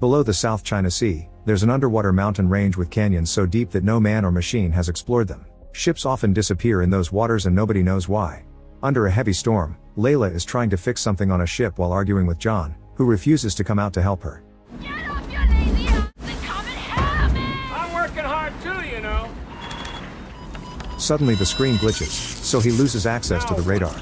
Below the South China Sea, there's an underwater mountain range with canyons so deep that no man or machine has explored them. Ships often disappear in those waters and nobody knows why. Under a heavy storm, Layla is trying to fix something on a ship while arguing with John, who refuses to come out to help her. Get off your lazy ass and come and help me! I'm working hard too, you know. Suddenly the screen glitches, so he loses access to the radar.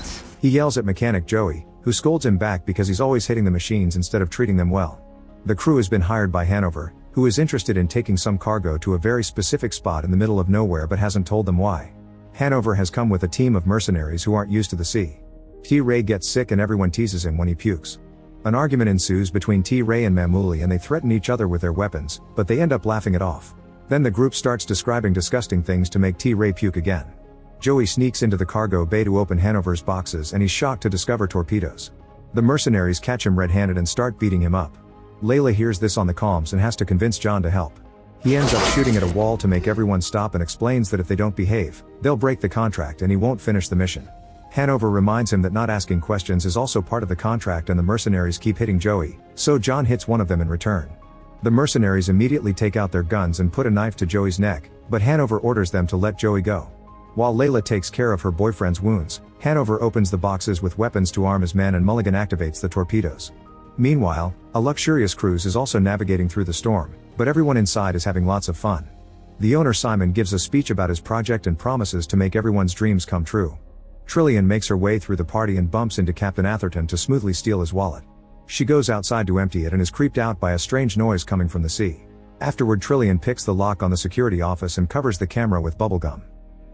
He yells at mechanic Joey, who scolds him back because he's always hitting the machines instead of treating them well. The crew has been hired by Hanover, who is interested in taking some cargo to a very specific spot in the middle of nowhere but hasn't told them why. Hanover has come with a team of mercenaries who aren't used to the sea. T-Ray gets sick and everyone teases him when he pukes. An argument ensues between T-Ray and Mamuli and they threaten each other with their weapons, but they end up laughing it off. Then the group starts describing disgusting things to make T-Ray puke again. Joey sneaks into the cargo bay to open Hanover's boxes and he's shocked to discover torpedoes. The mercenaries catch him red-handed and start beating him up. Layla hears this on the comms and has to convince John to help. He ends up shooting at a wall to make everyone stop and explains that if they don't behave, they'll break the contract and he won't finish the mission. Hanover reminds him that not asking questions is also part of the contract and the mercenaries keep hitting Joey, so John hits one of them in return. The mercenaries immediately take out their guns and put a knife to Joey's neck, but Hanover orders them to let Joey go. While Layla takes care of her boyfriend's wounds, Hanover opens the boxes with weapons to arm his men and Mulligan activates the torpedoes. Meanwhile, a luxurious cruise is also navigating through the storm, but everyone inside is having lots of fun. The owner Simon gives a speech about his project and promises to make everyone's dreams come true. Trillian makes her way through the party and bumps into Captain Atherton to smoothly steal his wallet. She goes outside to empty it and is creeped out by a strange noise coming from the sea. Afterward, Trillian picks the lock on the security office and covers the camera with bubblegum.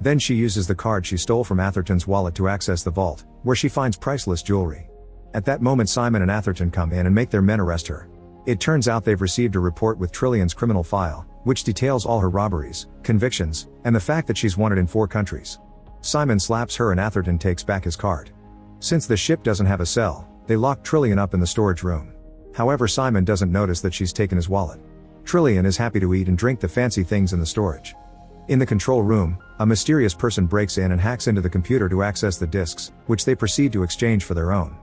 Then she uses the card she stole from Atherton's wallet to access the vault, where she finds priceless jewelry. At that moment, Simon and Atherton come in and make their men arrest her. It turns out they've received a report with Trillian's criminal file, which details all her robberies, convictions, and the fact that she's wanted in 4 countries. Simon slaps her and Atherton takes back his card. Since the ship doesn't have a cell, they lock Trillian up in the storage room. However, Simon doesn't notice that she's taken his wallet. Trillian is happy to eat and drink the fancy things in the storage. In the control room, a mysterious person breaks in and hacks into the computer to access the disks, which they proceed to exchange for their own.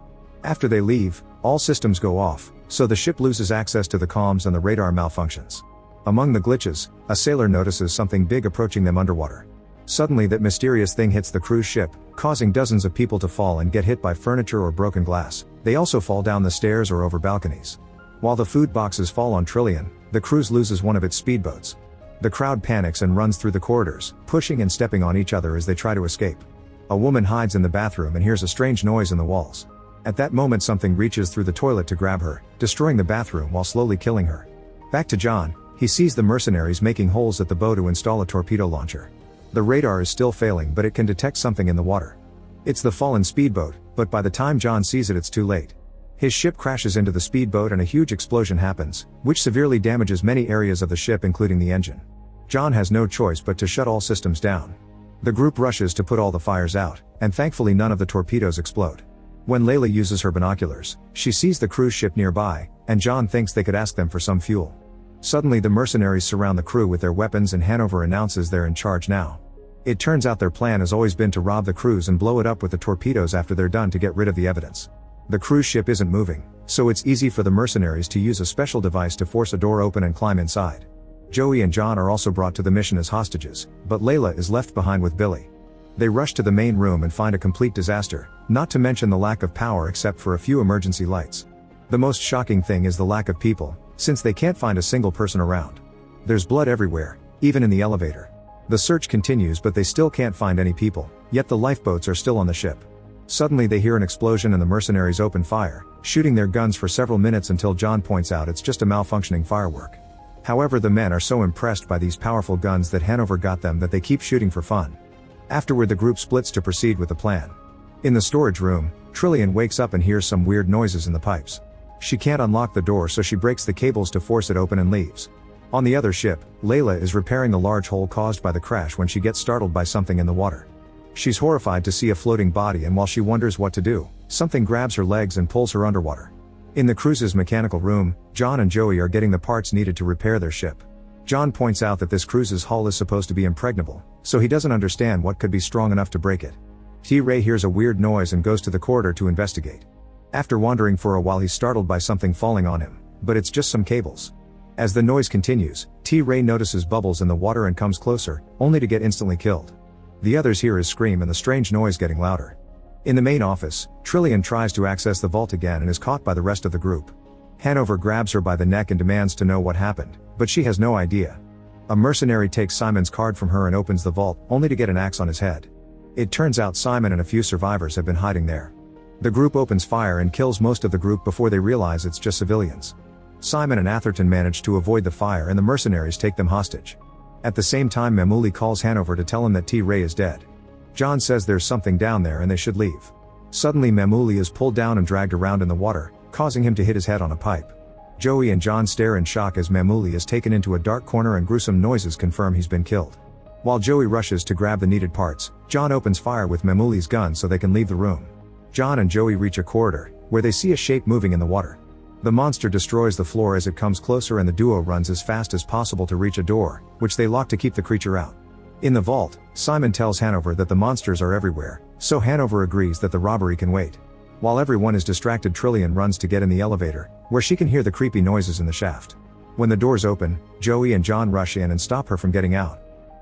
After they leave, all systems go off, so the ship loses access to the comms and the radar malfunctions. Among the glitches, a sailor notices something big approaching them underwater. Suddenly that mysterious thing hits the cruise ship, causing dozens of people to fall and get hit by furniture or broken glass. They also fall down the stairs or over balconies. While the food boxes fall on Trillian, the cruise loses one of its speedboats. The crowd panics and runs through the corridors, pushing and stepping on each other as they try to escape. A woman hides in the bathroom and hears a strange noise in the walls. At that moment, something reaches through the toilet to grab her, destroying the bathroom while slowly killing her. Back to John, he sees the mercenaries making holes at the bow to install a torpedo launcher. The radar is still failing, but it can detect something in the water. It's the fallen speedboat, but by the time John sees it, it's too late. His ship crashes into the speedboat and a huge explosion happens, which severely damages many areas of the ship including the engine. John has no choice but to shut all systems down. The group rushes to put all the fires out, and thankfully none of the torpedoes explode. When Layla uses her binoculars, she sees the cruise ship nearby, and John thinks they could ask them for some fuel. Suddenly the mercenaries surround the crew with their weapons and Hanover announces they're in charge now. It turns out their plan has always been to rob the cruise and blow it up with the torpedoes after they're done to get rid of the evidence. The cruise ship isn't moving, so it's easy for the mercenaries to use a special device to force a door open and climb inside. Joey and John are also brought to the mission as hostages, but Layla is left behind with Billy. They rush to the main room and find a complete disaster, not to mention the lack of power except for a few emergency lights. The most shocking thing is the lack of people, since they can't find a single person around. There's blood everywhere, even in the elevator. The search continues, but they still can't find any people, yet the lifeboats are still on the ship. Suddenly they hear an explosion and the mercenaries open fire, shooting their guns for several minutes until John points out it's just a malfunctioning firework. However, the men are so impressed by these powerful guns that Hanover got them that they keep shooting for fun. Afterward, the group splits to proceed with the plan. In the storage room, Trillian wakes up and hears some weird noises in the pipes. She can't unlock the door, so she breaks the cables to force it open and leaves. On the other ship, Layla is repairing the large hole caused by the crash when she gets startled by something in the water. She's horrified to see a floating body, and while she wonders what to do, something grabs her legs and pulls her underwater. In the cruise's mechanical room, John and Joey are getting the parts needed to repair their ship. John points out that this cruise's hull is supposed to be impregnable, so he doesn't understand what could be strong enough to break it. T-Ray hears a weird noise and goes to the corridor to investigate. After wandering for a while, he's startled by something falling on him, but it's just some cables. As the noise continues, T-Ray notices bubbles in the water and comes closer, only to get instantly killed. The others hear his scream and the strange noise getting louder. In the main office, Trillian tries to access the vault again and is caught by the rest of the group. Hanover grabs her by the neck and demands to know what happened, but she has no idea. A mercenary takes Simon's card from her and opens the vault, only to get an axe on his head. It turns out Simon and a few survivors have been hiding there. The group opens fire and kills most of the group before they realize it's just civilians. Simon and Atherton manage to avoid the fire and the mercenaries take them hostage. At the same time, Mamuli calls Hanover to tell him that T-Ray is dead. John says there's something down there and they should leave. Suddenly Mamuli is pulled down and dragged around in the water, causing him to hit his head on a pipe. Joey and John stare in shock as Mamuli is taken into a dark corner and gruesome noises confirm he's been killed. While Joey rushes to grab the needed parts, John opens fire with Mamuli's gun so they can leave the room. John and Joey reach a corridor, where they see a shape moving in the water. The monster destroys the floor as it comes closer and the duo runs as fast as possible to reach a door, which they lock to keep the creature out. In the vault, Simon tells Hanover that the monsters are everywhere, so Hanover agrees that the robbery can wait. While everyone is distracted, Trillian runs to get in the elevator, where she can hear the creepy noises in the shaft. When the doors open, Joey and John rush in and stop her from getting out.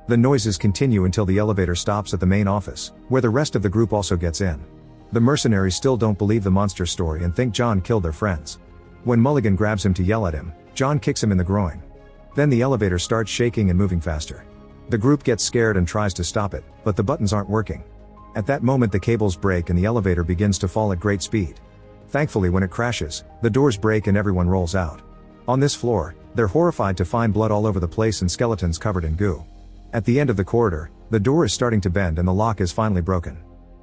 The noises continue until the elevator stops at the main office, where the rest of the group also gets in. The mercenaries still don't believe the monster story and think John killed their friends. When Mulligan grabs him to yell at him, John kicks him in the groin. Then the elevator starts shaking and moving faster. The group gets scared and tries to stop it, but the buttons aren't working. At that moment the cables break and the elevator begins to fall at great speed. Thankfully, when it crashes, the doors break and everyone rolls out. On this floor, they're horrified to find blood all over the place and skeletons covered in goo. At the end of the corridor, the door is starting to bend and the lock is finally broken.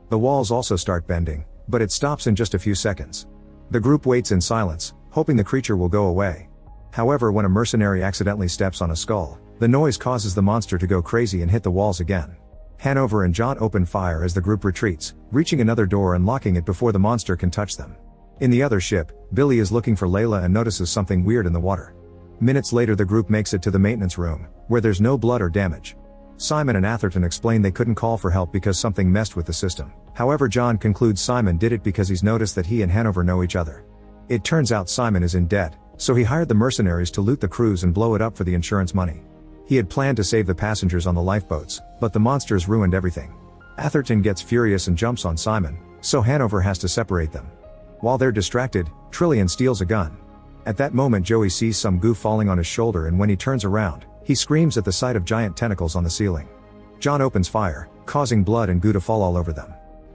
The walls also start bending, but it stops in just a few seconds. The group waits in silence, hoping the creature will go away. However, when a mercenary accidentally steps on a skull, the noise causes the monster to go crazy and hit the walls again. Hanover and John open fire as the group retreats, reaching another door and locking it before the monster can touch them. In the other ship, Billy is looking for Layla and notices something weird in the water. Minutes later the group makes it to the maintenance room, where there's no blood or damage. Simon and Atherton explain they couldn't call for help because something messed with the system. However, John concludes Simon did it because he's noticed that he and Hanover know each other. It turns out Simon is in debt, so he hired the mercenaries to loot the cruise and blow it up for the insurance money. He had planned to save the passengers on the lifeboats, but the monsters ruined everything. Atherton gets furious and jumps on Simon, so Hanover has to separate them. While they're distracted, Trillian steals a gun. At that moment Joey sees some goo falling on his shoulder and when he turns around, he screams at the sight of giant tentacles on the ceiling. John opens fire, causing blood and goo to fall all over them.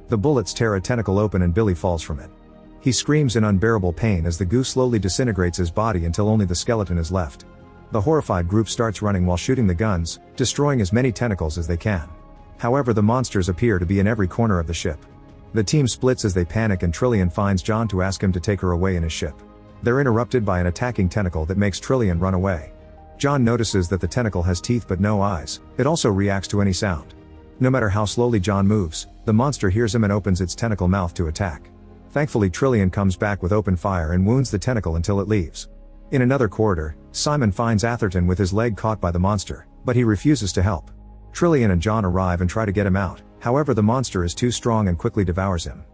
The bullets tear a tentacle open and Billy falls from it. He screams in unbearable pain as the goo slowly disintegrates his body until only the skeleton is left. The horrified group starts running while shooting the guns, destroying as many tentacles as they can. However, the monsters appear to be in every corner of the ship. The team splits as they panic and Trillian finds John to ask him to take her away in his ship. They're interrupted by an attacking tentacle that makes Trillian run away. John notices that the tentacle has teeth but no eyes. It also reacts to any sound. No matter how slowly John moves, the monster hears him and opens its tentacle mouth to attack. Thankfully, Trillian comes back with open fire and wounds the tentacle until it leaves. In another corridor, Simon finds Atherton with his leg caught by the monster, but he refuses to help. Trillian and John arrive and try to get him out, however the monster is too strong and quickly devours him.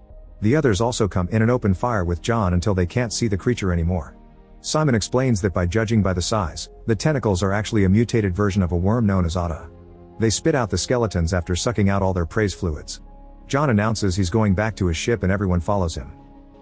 The others also come in and open fire with John until they can't see the creature anymore. Simon explains that by judging by the size, the tentacles are actually a mutated version of a worm known as Ada. They spit out the skeletons after sucking out all their prey fluids. John announces he's going back to his ship and everyone follows him.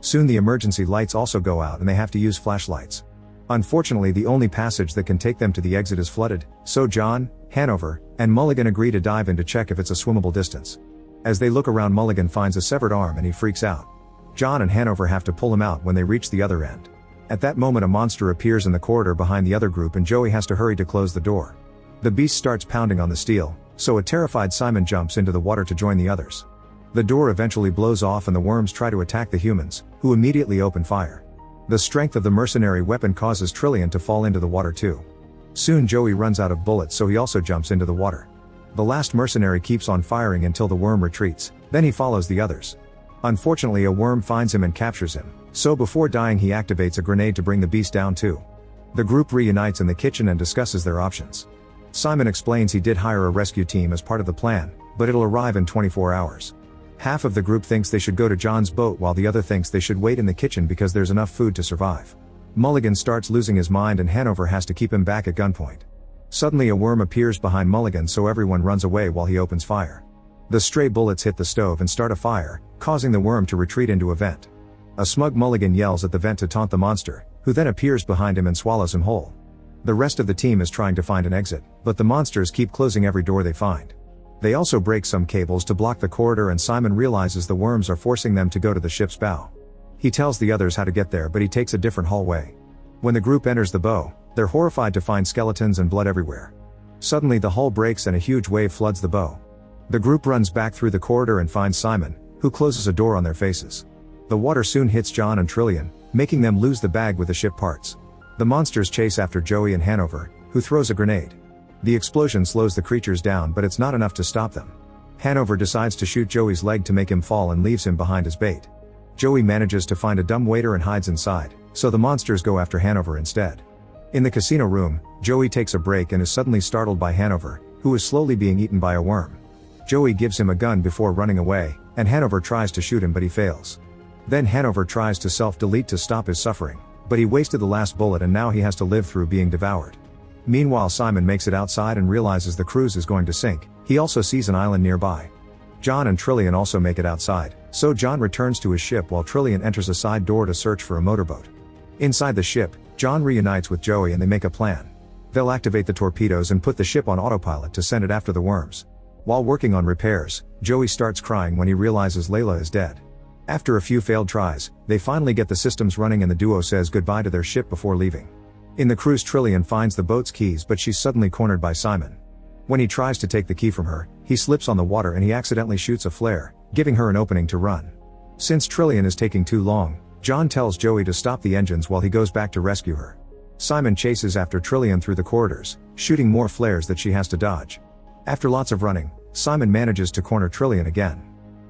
Soon the emergency lights also go out and they have to use flashlights. Unfortunately, the only passage that can take them to the exit is flooded, so John, Hanover, and Mulligan agree to dive in to check if it's a swimmable distance. As they look around, Mulligan finds a severed arm and he freaks out. John and Hanover have to pull him out when they reach the other end. At that moment a monster appears in the corridor behind the other group and Joey has to hurry to close the door. The beast starts pounding on the steel, so a terrified Simon jumps into the water to join the others. The door eventually blows off and the worms try to attack the humans, who immediately open fire. The strength of the mercenary weapon causes Trillian to fall into the water too. Soon Joey runs out of bullets, so he also jumps into the water. The last mercenary keeps on firing until the worm retreats, then he follows the others. Unfortunately, a worm finds him and captures him, so before dying he activates a grenade to bring the beast down too. The group reunites in the kitchen and discusses their options. Simon explains he did hire a rescue team as part of the plan, but it'll arrive in 24 hours. Half of the group thinks they should go to John's boat while the other thinks they should wait in the kitchen because there's enough food to survive. Mulligan starts losing his mind and Hanover has to keep him back at gunpoint. Suddenly a worm appears behind Mulligan, so everyone runs away while he opens fire. The stray bullets hit the stove and start a fire, causing the worm to retreat into a vent. A smug Mulligan yells at the vent to taunt the monster, who then appears behind him and swallows him whole. The rest of the team is trying to find an exit, but the monsters keep closing every door they find. They also break some cables to block the corridor, and Simon realizes the worms are forcing them to go to the ship's bow. He tells the others how to get there, but he takes a different hallway. When the group enters the bow, they're horrified to find skeletons and blood everywhere. Suddenly the hull breaks and a huge wave floods the bow. The group runs back through the corridor and finds Simon, who closes a door on their faces. The water soon hits John and Trillian, making them lose the bag with the ship parts. The monsters chase after Joey and Hanover, who throws a grenade. The explosion slows the creatures down, but it's not enough to stop them. Hanover decides to shoot Joey's leg to make him fall and leaves him behind as bait. Joey manages to find a dumb waiter and hides inside, so the monsters go after Hanover instead. In the casino room, Joey takes a break and is suddenly startled by Hanover, who is slowly being eaten by a worm. Joey gives him a gun before running away, and Hanover tries to shoot him but he fails. Then Hanover tries to self-delete to stop his suffering, but he wasted the last bullet and now he has to live through being devoured. Meanwhile, Simon makes it outside and realizes the cruise is going to sink. He also sees an island nearby. John and Trillian also make it outside, so John returns to his ship while Trillian enters a side door to search for a motorboat. Inside the ship, John reunites with Joey and they make a plan. They'll activate the torpedoes and put the ship on autopilot to send it after the worms. While working on repairs, Joey starts crying when he realizes Layla is dead. After a few failed tries, they finally get the systems running and the duo says goodbye to their ship before leaving. In the cruise, Trillian finds the boat's keys, but she's suddenly cornered by Simon. When he tries to take the key from her, he slips on the water and he accidentally shoots a flare, giving her an opening to run. Since Trillian is taking too long, John tells Joey to stop the engines while he goes back to rescue her. Simon chases after Trillian through the corridors, shooting more flares that she has to dodge. After lots of running, Simon manages to corner Trillian again.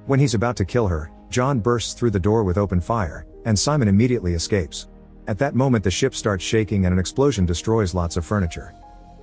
When he's about to kill her, John bursts through the door with open fire, and Simon immediately escapes. At that moment the ship starts shaking and an explosion destroys lots of furniture.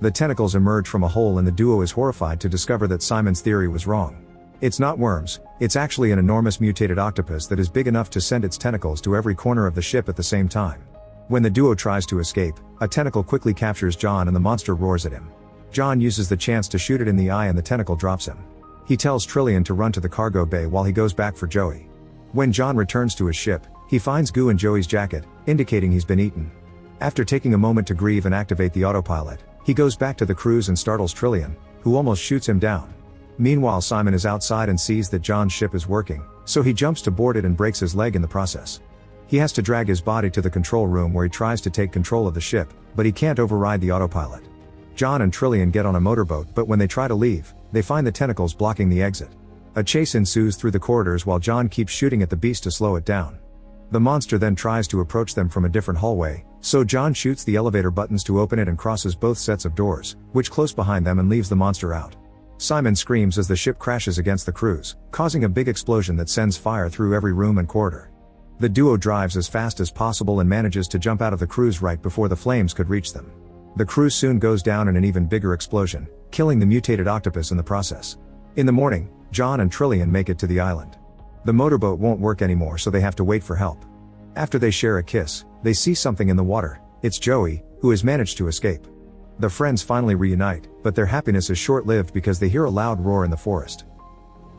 The tentacles emerge from a hole and the duo is horrified to discover that Simon's theory was wrong. It's not worms, it's actually an enormous mutated octopus that is big enough to send its tentacles to every corner of the ship at the same time. When the duo tries to escape, a tentacle quickly captures John and the monster roars at him. John uses the chance to shoot it in the eye and the tentacle drops him. He tells Trillian to run to the cargo bay while he goes back for Joey. When John returns to his ship, he finds goo in Joey's jacket, indicating he's been eaten. After taking a moment to grieve and activate the autopilot, he goes back to the cruise and startles Trillian, who almost shoots him down. Meanwhile, Simon is outside and sees that John's ship is working, so he jumps to board it and breaks his leg in the process. He has to drag his body to the control room where he tries to take control of the ship, but he can't override the autopilot. John and Trillian get on a motorboat, but when they try to leave, they find the tentacles blocking the exit. A chase ensues through the corridors while John keeps shooting at the beast to slow it down. The monster then tries to approach them from a different hallway, so John shoots the elevator buttons to open it and crosses both sets of doors, which close behind them and leaves the monster out. Simon screams as the ship crashes against the cruise, causing a big explosion that sends fire through every room and corridor. The duo drives as fast as possible and manages to jump out of the cruise right before the flames could reach them. The cruise soon goes down in an even bigger explosion, killing the mutated octopus in the process. In the morning, John and Trillian make it to the island. The motorboat won't work anymore, so they have to wait for help. After they share a kiss, they see something in the water. It's Joey, who has managed to escape. The friends finally reunite, but their happiness is short-lived because they hear a loud roar in the forest.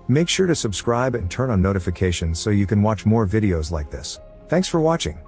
Make sure to subscribe and turn on notifications so you can watch more videos like this. Thanks for watching.